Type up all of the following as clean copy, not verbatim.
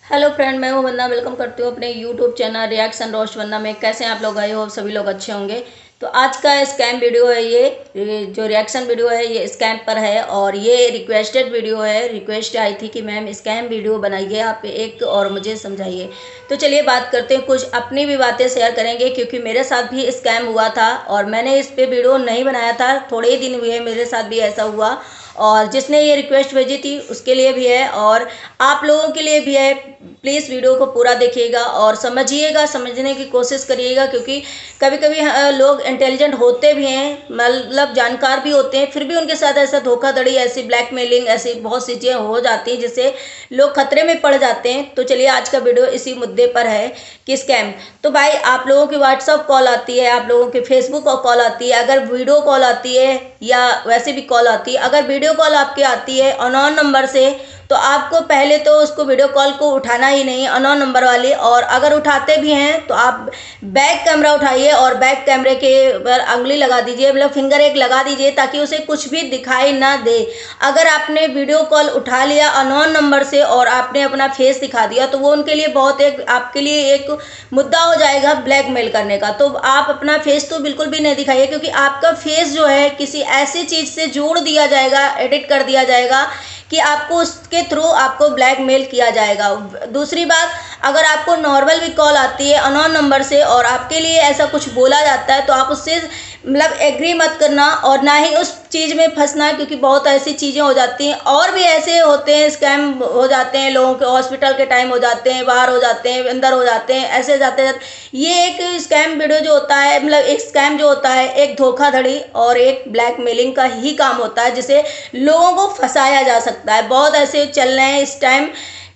Hello friend, मैं हूँ वंदना। Welcome करती हूँ अपने यूट्यूब चैनल रिएक्शन रोस्ट वंदना में। कैसे हैं आप लोग? आए हो सभी लोग अच्छे होंगे। तो आज का स्कैम वीडियो है ये जो रिएक्शन वीडियो है ये स्कैम पर है और ये रिक्वेस्टेड वीडियो है। रिक्वेस्ट आई थी कि मैम स्कैम वीडियो बनाइए आप एक और मुझे समझाइए। तो चलिए बात करते हैं, कुछ अपनी भी बातें शेयर करेंगे क्योंकि मेरे साथ भी स्कैम हुआ था और मैंने इस पे वीडियो नहीं बनाया था। थोड़े ही दिन हुए मेरे साथ भी ऐसा हुआ और जिसने ये रिक्वेस्ट भेजी थी उसके लिए भी है और आप लोगों के लिए भी है। प्लीज़ वीडियो को पूरा देखिएगा और समझिएगा, समझने की कोशिश करिएगा क्योंकि कभी कभी लोग इंटेलिजेंट होते भी हैं, मतलब जानकार भी होते हैं, फिर भी उनके साथ ऐसा धोखाधड़ी, ऐसी ब्लैकमेलिंग, ऐसी बहुत सी चीज़ें हो जाती हैं जिससे लोग खतरे में पड़ जाते हैं। तो चलिए आज का वीडियो इसी मुद्दे पर है कि स्कैम। तो भाई आप लोगों की व्हाट्सअप कॉल आती है, आप लोगों की फेसबुक कॉल आती है, अगर वीडियो कॉल आती है या वैसे भी कॉल आती है, अगर वीडियो कॉल आपकी आती है अननोन नंबर से तो आपको पहले तो उसको वीडियो कॉल को उठाना ही नहीं, अननोन नंबर वाली। और अगर उठाते भी हैं तो आप बैक कैमरा उठाइए और बैक कैमरे के पर उंगली लगा दीजिए, मतलब फिंगर एक लगा दीजिए ताकि उसे कुछ भी दिखाई ना दे। अगर आपने वीडियो कॉल उठा लिया अननोन नंबर से और आपने अपना फेस दिखा दिया तो वो उनके लिए बहुत एक आपके लिए एक मुद्दा हो जाएगा ब्लैकमेल करने का। तो आप अपना फेस तो बिल्कुल भी नहीं दिखाइए क्योंकि आपका फेस जो है किसी ऐसी चीज़ से जोड़ दिया जाएगा, एडिट कर दिया जाएगा कि आपको उसके थ्रू आपको ब्लैकमेल किया जाएगा। दूसरी बात, अगर आपको नॉर्मल भी कॉल आती है अननोन नंबर से और आपके लिए ऐसा कुछ बोला जाता है तो आप उससे मतलब एग्री मत करना और ना ही उस चीज़ में फंसना क्योंकि बहुत ऐसी चीज़ें हो जाती हैं और भी ऐसे होते हैं, स्कैम हो जाते हैं लोगों के। हॉस्पिटल के टाइम हो जाते हैं, बाहर हो जाते हैं, अंदर हो जाते हैं, ऐसे जाते जाते। ये एक स्कैम वीडियो जो होता है, मतलब एक स्कैम जो होता है एक धोखाधड़ी और एक ब्लैकमेलिंग का ही काम होता है जिसे लोगों को फंसाया जा सकता है। बहुत ऐसे चल रहे हैं इस टाइम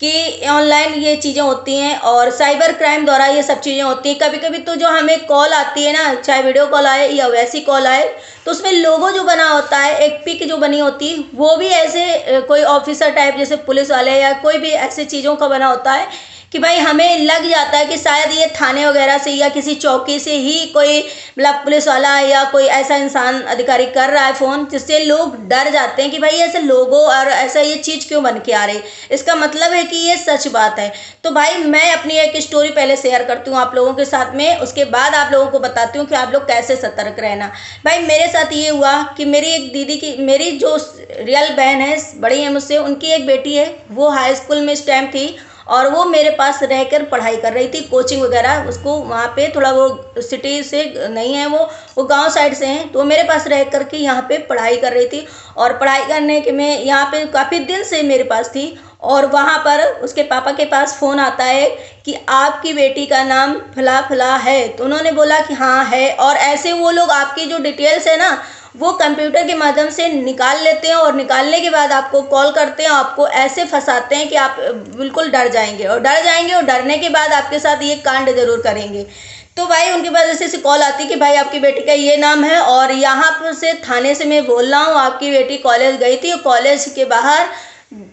कि ऑनलाइन ये चीज़ें होती हैं और साइबर क्राइम द्वारा ये सब चीज़ें होती हैं। कभी कभी तो जो हमें कॉल आती है ना, चाहे वीडियो कॉल आए या वैसी कॉल आए, तो उसमें लोगो जो बना होता है, एक पिक जो बनी होती है वो भी ऐसे कोई ऑफिसर टाइप जैसे पुलिस वाले या कोई भी ऐसे चीज़ों का बना होता है कि भाई हमें लग जाता है कि शायद ये थाने वगैरह से या किसी चौकी से ही कोई मतलब पुलिस वाला या कोई ऐसा इंसान अधिकारी कर रहा है फ़ोन, जिससे लोग डर जाते हैं कि भाई ऐसे लोगों और ऐसा ये चीज़ क्यों बन के आ रही। इसका मतलब है कि ये सच बात है। तो भाई मैं अपनी एक स्टोरी पहले शेयर करती हूँ आप लोगों के साथ में, उसके बाद आप लोगों को बताती हूँ कि आप लोग कैसे सतर्क रहना। भाई मेरे साथ ये हुआ कि मेरी एक दीदी की, मेरी जो रियल बहन है, बड़ी है मुझसे, उनकी एक बेटी है, वो हाई स्कूल में इस टाइम थी और वो मेरे पास रहकर पढ़ाई कर रही थी, कोचिंग वगैरह। उसको वहाँ पे थोड़ा वो सिटी से नहीं है, वो गांव साइड से हैं, तो मेरे पास रह कर के यहाँ पे पढ़ाई कर रही थी। और पढ़ाई करने के मैं यहाँ पे काफ़ी दिन से मेरे पास थी और वहाँ पर उसके पापा के पास फ़ोन आता है कि आपकी बेटी का नाम फला फला है। तो उन्होंने बोला कि हाँ है, और ऐसे वो लोग आपकी जो डिटेल्स है ना वो कंप्यूटर के माध्यम से निकाल लेते हैं और निकालने के बाद आपको कॉल करते हैं, आपको ऐसे फंसाते हैं कि आप बिल्कुल डर जाएंगे और डरने के बाद आपके साथ ये कांड जरूर करेंगे। तो भाई उनके पास ऐसे ऐसी कॉल आती कि भाई आपकी बेटी का ये नाम है और यहाँ पर से थाने से मैं बोल रहा हूँ, आपकी बेटी कॉलेज गई थी और कॉलेज के बाहर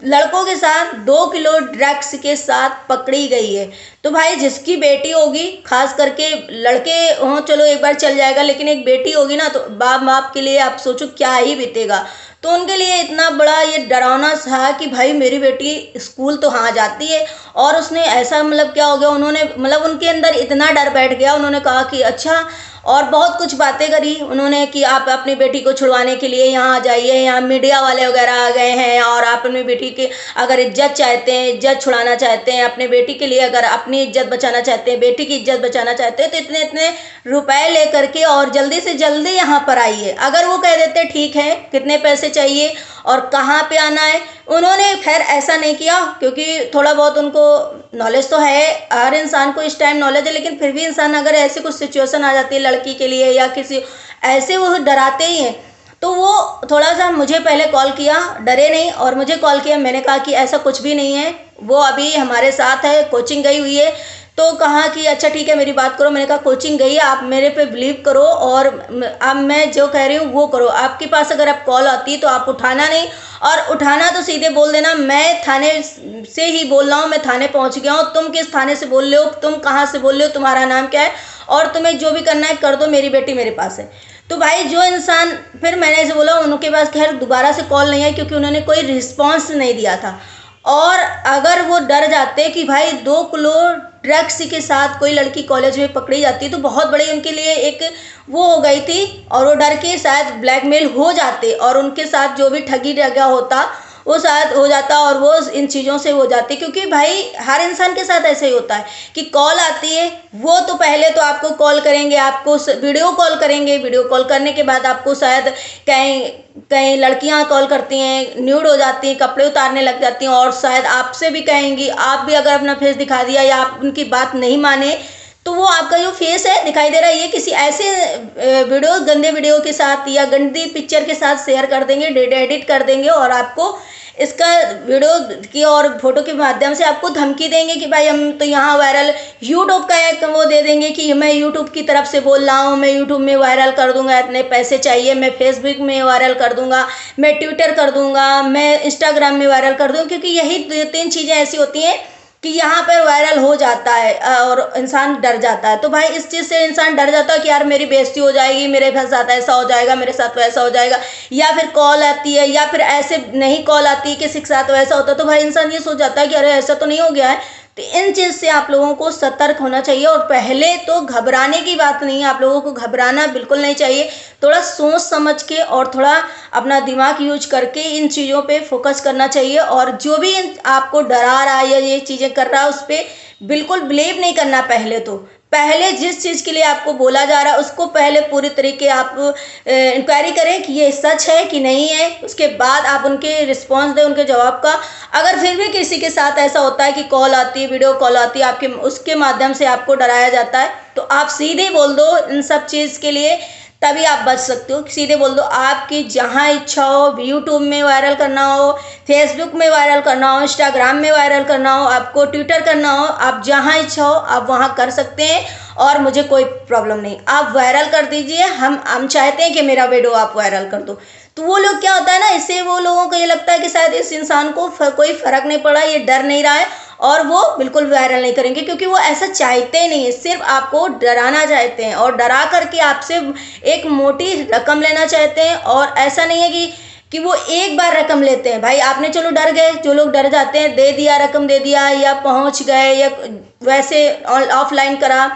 लड़कों के साथ 2 किलो ड्रग्स के साथ पकड़ी गई है। तो भाई जिसकी बेटी होगी, खास करके लड़के हों चलो एक बार चल जाएगा, लेकिन एक बेटी होगी ना तो बाप बाप के लिए आप सोचो क्या ही बीतेगा। तो उनके लिए इतना बड़ा ये डरावना था कि भाई मेरी बेटी स्कूल तो हाँ जाती है और उसने ऐसा मतलब क्या हो गया, उन्होंने मतलब उनके अंदर इतना डर बैठ गया। उन्होंने कहा कि अच्छा, और बहुत कुछ बातें करी उन्होंने कि आप अपनी बेटी को छुड़वाने के लिए यहाँ आ जाइए, यहाँ मीडिया वाले वगैरह आ गए हैं और आप अपनी बेटी की अगर इज्जत चाहते हैं, इज्जत छुड़ाना चाहते हैं अपने बेटी के लिए, अगर अपनी इज्जत बचाना चाहते हैं, बेटी की इज्जत बचाना चाहते हैं तो इतने इतने रुपए लेकर के और जल्दी से जल्दी यहाँ पर आइए। अगर वो कह देते ठीक है कितने पैसे चाहिए और कहाँ पे आना है, उन्होंने खैर ऐसा नहीं किया क्योंकि थोड़ा बहुत उनको नॉलेज तो है, हर इंसान को इस टाइम नॉलेज है, लेकिन फिर भी इंसान अगर ऐसी कुछ सिचुएशन आ जाती है लड़की के लिए या किसी ऐसे, वो डराते ही हैं। तो वो थोड़ा सा मुझे पहले कॉल किया, डरे नहीं, और मुझे कॉल किया। मैंने कहा कि ऐसा कुछ भी नहीं है, वो अभी हमारे साथ है, कोचिंग गई हुई है। तो कहा कि अच्छा ठीक है मेरी बात करो। मैंने कहा कोचिंग गई है, आप मेरे पे बिलीव करो और अब मैं जो कह रही हूँ वो करो। आपके पास अगर आप कॉल आती तो आप उठाना नहीं, और उठाना तो सीधे बोल देना मैं थाने से ही बोल रहा हूँ, मैं थाने पहुँच गया हूँ, तुम किस थाने से बोल रहे हो, तुम कहाँ से बोल रहे हो, तुम्हारा नाम क्या है, और तुम्हें जो भी करना है कर दो, मेरी बेटी मेरे पास है। तो भाई जो इंसान, फिर मैंने ऐसे बोला, उनके पास खैर दोबारा से कॉल नहीं है क्योंकि उन्होंने कोई रिस्पॉन्स नहीं दिया था। और अगर वो डर जाते कि भाई 2 किलो ड्रग्स के साथ कोई लड़की कॉलेज में पकड़ी जाती तो बहुत बड़ी उनके लिए एक वो हो गई थी, और वो डर के शायद ब्लैकमेल हो जाते और उनके साथ जो भी ठगी लगा होता वो शायद हो जाता और वो इन चीज़ों से हो जाती। क्योंकि भाई हर इंसान के साथ ऐसे ही होता है कि कॉल आती है, वो तो पहले तो आपको कॉल करेंगे, आपको वीडियो कॉल करेंगे, वीडियो कॉल करने के बाद आपको शायद कहीं कहीं लड़कियां कॉल करती हैं, न्यूड हो जाती हैं, कपड़े उतारने लग जाती हैं और शायद आपसे भी कहेंगी, आप भी अगर अपना फेस दिखा दिया या आप उनकी बात नहीं माने तो वो आपका जो फेस है दिखाई दे रहा है ये किसी ऐसे वीडियो, गंदे वीडियो के साथ या गंदी पिक्चर के साथ शेयर कर देंगे, एडिट कर देंगे और आपको इसका वीडियो की और फोटो के माध्यम से आपको धमकी देंगे कि भाई हम तो यहाँ वायरल, यूट्यूब का एक वो दे देंगे कि मैं यूट्यूब की तरफ से बोल रहा हूँ, मैं यूट्यूब में वायरल कर दूंगा, इतने पैसे चाहिए, मैं फेसबुक में वायरल कर दूंगा, मैं ट्विटर कर दूंगा, मैं इंस्टाग्राम में वायरल कर दूंगा। क्योंकि यही 3 चीज़ें ऐसी होती हैं कि यहाँ पर वायरल हो जाता है और इंसान डर जाता है। तो भाई इस चीज़ से इंसान डर जाता है कि यार मेरी बेइज्जती हो जाएगी, मेरे साथ ऐसा हो जाएगा, मेरे साथ वैसा हो जाएगा, या फिर कॉल आती है या फिर ऐसे नहीं कॉल आती है किसी के साथ वैसा होता है तो भाई इंसान ये सोच जाता है कि अरे ऐसा तो नहीं हो गया है। तो इन चीज़ से आप लोगों को सतर्क होना चाहिए और पहले तो घबराने की बात नहीं है, आप लोगों को घबराना बिल्कुल नहीं चाहिए। थोड़ा सोच समझ के और थोड़ा अपना दिमाग यूज करके इन चीज़ों पे फोकस करना चाहिए और जो भी आपको डरा रहा है या ये चीज़ें कर रहा है उस पर बिल्कुल बिलीव नहीं करना। पहले जिस चीज़ के लिए आपको बोला जा रहा है उसको पहले पूरी तरीके आप इंक्वायरी करें कि ये सच है कि नहीं है, उसके बाद आप उनके रिस्पॉन्स दें, उनके जवाब का। अगर फिर भी किसी के साथ ऐसा होता है कि कॉल आती है, वीडियो कॉल आती है, आपके उसके माध्यम से आपको डराया जाता है तो आप सीधे बोल दो इन सब चीज़ के लिए, तभी आप बच सकते हो। सीधे बोल दो, आपकी जहाँ इच्छा हो, यूट्यूब में वायरल करना हो, फेसबुक में वायरल करना हो, इंस्टाग्राम में वायरल करना हो, आपको ट्विटर करना हो, आप जहाँ इच्छा हो आप वहाँ कर सकते हैं और मुझे कोई प्रॉब्लम नहीं। आप वायरल कर दीजिए, हम चाहते हैं कि मेरा वीडियो आप वायरल कर दो। तो वो लोग क्या होता है ना, इससे वो लोगों को ये लगता है कि शायद इस इंसान को कोई फर्क नहीं पड़ा, ये डर नहीं रहा है और वो बिल्कुल वायरल नहीं करेंगे। क्योंकि वो ऐसा चाहते नहीं है, सिर्फ आपको डराना चाहते हैं और डरा करके आपसे एक मोटी रकम लेना चाहते हैं। और ऐसा नहीं है कि वो एक बार रकम लेते हैं। भाई आपने चलो डर गए, जो लोग डर जाते हैं, दे दिया, रकम दे दिया या पहुंच गए या वैसे ऑफलाइन करा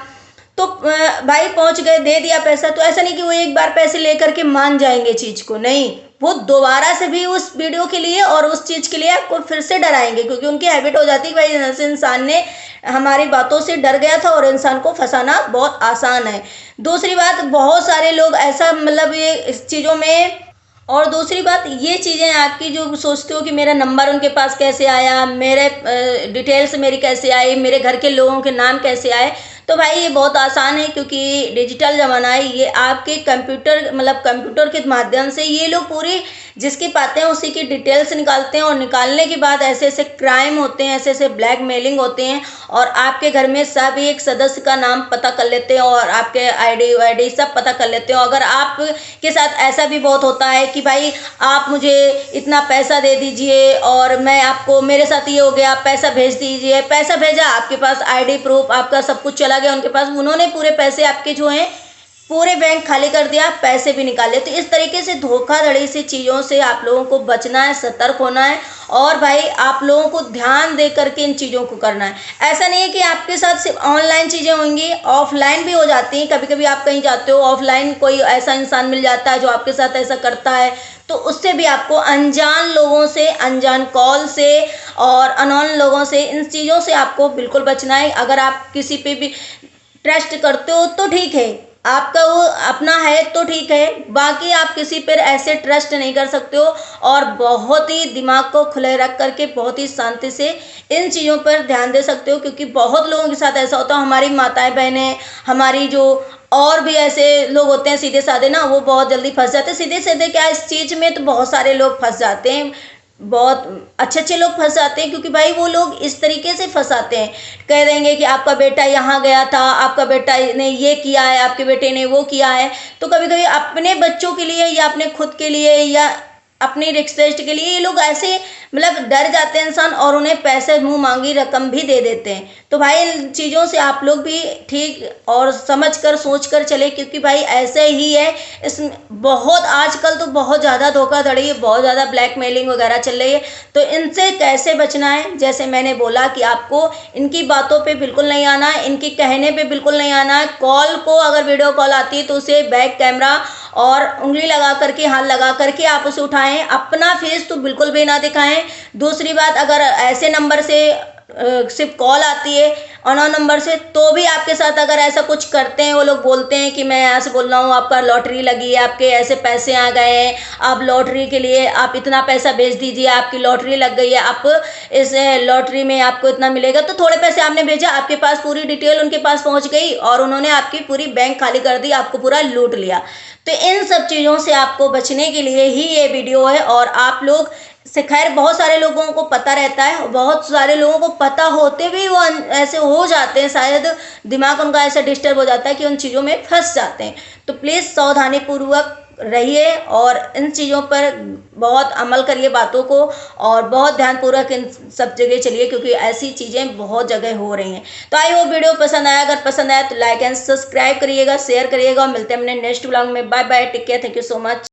तो भाई पहुंच गए, दे दिया पैसा, तो ऐसा नहीं कि वो एक बार पैसे लेकर के मान जाएंगे चीज़ को, नहीं, वो दोबारा से भी उस वीडियो के लिए और उस चीज़ के लिए आपको फिर से डराएंगे। क्योंकि उनकी हैबिट हो जाती है कि भाई ऐसे इंसान ने हमारी बातों से डर गया था और इंसान को फंसाना बहुत आसान है। दूसरी बात, बहुत सारे लोग ऐसा मतलब ये इस चीज़ों में, और दूसरी बात ये चीज़ें आपकी जो सोचते हो कि मेरा नंबर उनके पास कैसे आया, मेरे डिटेल्स मेरी कैसे आई, मेरे घर के लोगों के नाम कैसे आए, तो भाई ये बहुत आसान है। क्योंकि डिजिटल ज़माना है, ये आपके कंप्यूटर मतलब कंप्यूटर के माध्यम से ये लोग पूरी जिसकी पाते हैं उसी की डिटेल्स निकालते हैं और निकालने के बाद ऐसे ऐसे क्राइम होते हैं, ऐसे ऐसे ब्लैकमेलिंग होते हैं और आपके घर में सब एक सदस्य का नाम पता कर लेते हैं और आपके आईडी वाईडी सब पता कर लेते हैं। अगर आपके साथ ऐसा भी बहुत होता है कि भाई आप मुझे इतना पैसा दे दीजिए और मैं आपको, मेरे साथ ये हो गया, आप पैसा भेज दीजिए, पैसा भेजा, आपके पास आईडी प्रूफ आपका सब कुछ चला गया उनके पास, उन्होंने पूरे पैसे आपके जो हैं पूरे बैंक खाली कर दिया, पैसे भी निकाले। तो इस तरीके से धोखाधड़ी से चीज़ों से आप लोगों को बचना है, सतर्क होना है और भाई आप लोगों को ध्यान दे करके इन चीज़ों को करना है। ऐसा नहीं है कि आपके साथ सिर्फ ऑनलाइन चीज़ें होंगी, ऑफलाइन भी हो जाती हैं। कभी कभी आप कहीं जाते हो, ऑफलाइन कोई ऐसा इंसान मिल जाता है जो आपके साथ ऐसा करता है, तो उससे भी आपको अनजान लोगों से, अनजान कॉल से और अननोन लोगों से, इन चीज़ों से आपको बिल्कुल बचना है। अगर आप किसी पे भी ट्रस्ट करते हो तो ठीक है, आपका वो अपना है तो ठीक है, बाकी आप किसी पर ऐसे ट्रस्ट नहीं कर सकते हो। और बहुत ही दिमाग को खुले रख करके बहुत ही शांति से इन चीज़ों पर ध्यान दे सकते हो। क्योंकि बहुत लोगों के साथ ऐसा होता है, हमारी माताएं बहनें, हमारी जो और भी ऐसे लोग होते हैं सीधे साधे ना, वो बहुत जल्दी फंस जाते हैं। सीधे सीधे क्या इस चीज़ में तो बहुत सारे लोग फंस जाते हैं, बहुत अच्छे अच्छे लोग फंस जाते हैं। क्योंकि भाई वो लोग इस तरीके से फंसाते हैं, कह देंगे कि आपका बेटा यहाँ गया था, आपका बेटा ने ये किया है, आपके बेटे ने वो किया है। तो कभी कभी अपने बच्चों के लिए या अपने खुद के लिए या अपनी रिक्वेस्ट के लिए ये लोग ऐसे मतलब डर जाते हैं इंसान और उन्हें पैसे मुंह मांगी रकम भी दे देते हैं। तो भाई इन चीज़ों से आप लोग भी ठीक और समझ कर सोच कर चले, क्योंकि भाई ऐसे ही है। इस बहुत आजकल तो बहुत ज़्यादा धोखाधड़ी है, बहुत ज़्यादा ब्लैकमेलिंग वगैरह चल रही है। तो इनसे कैसे बचना है, जैसे मैंने बोला कि आपको इनकी बातों पे बिल्कुल नहीं आना है, इनके कहने पे बिल्कुल नहीं आना है। कॉल को अगर वीडियो कॉल आती है तो उसे बैक कैमरा और उंगली लगा करके, हाथ लगा करके आप उसे उठाएं, अपना फेस तो बिल्कुल भी ना दिखाएं। दूसरी बात, अगर ऐसे नंबर से सिर्फ कॉल आती है अननोन नंबर से, तो भी आपके साथ अगर ऐसा कुछ करते हैं, वो लोग बोलते हैं कि मैं यहाँ से बोल रहा हूँ, आपका लॉटरी लगी है, आपके ऐसे पैसे आ गए हैं, आप लॉटरी के लिए आप इतना पैसा भेज दीजिए, आपकी लॉटरी लग गई है, आप इस लॉटरी में आपको इतना मिलेगा। तो थोड़े पैसे आपने भेजा, आपके पास पूरी डिटेल उनके पास पहुंच गई और उन्होंने आपकी पूरी बैंक खाली कर दी, आपको पूरा लूट लिया। तो इन सब चीज़ों से आपको बचने के लिए ही ये वीडियो है। और आप लोग से खैर बहुत सारे लोगों को पता रहता है, बहुत सारे लोगों को पता होते भी वो ऐसे हो जाते हैं, शायद दिमाग उनका ऐसा डिस्टर्ब हो जाता है कि उन चीज़ों में फंस जाते हैं। तो प्लीज़ सावधानी पूर्वक रहिए और इन चीज़ों पर बहुत अमल करिए बातों को, और बहुत ध्यानपूर्वक इन सब जगह चलिए, क्योंकि ऐसी चीज़ें बहुत जगह हो रही हैं। तो आई होप वीडियो पसंद आया, अगर पसंद आया तो लाइक एंड सब्सक्राइब करिएगा, शेयर करिएगा, और मिलते हैं अपने नेक्स्ट व्लॉग में। Bye bye, take care, thank you so much.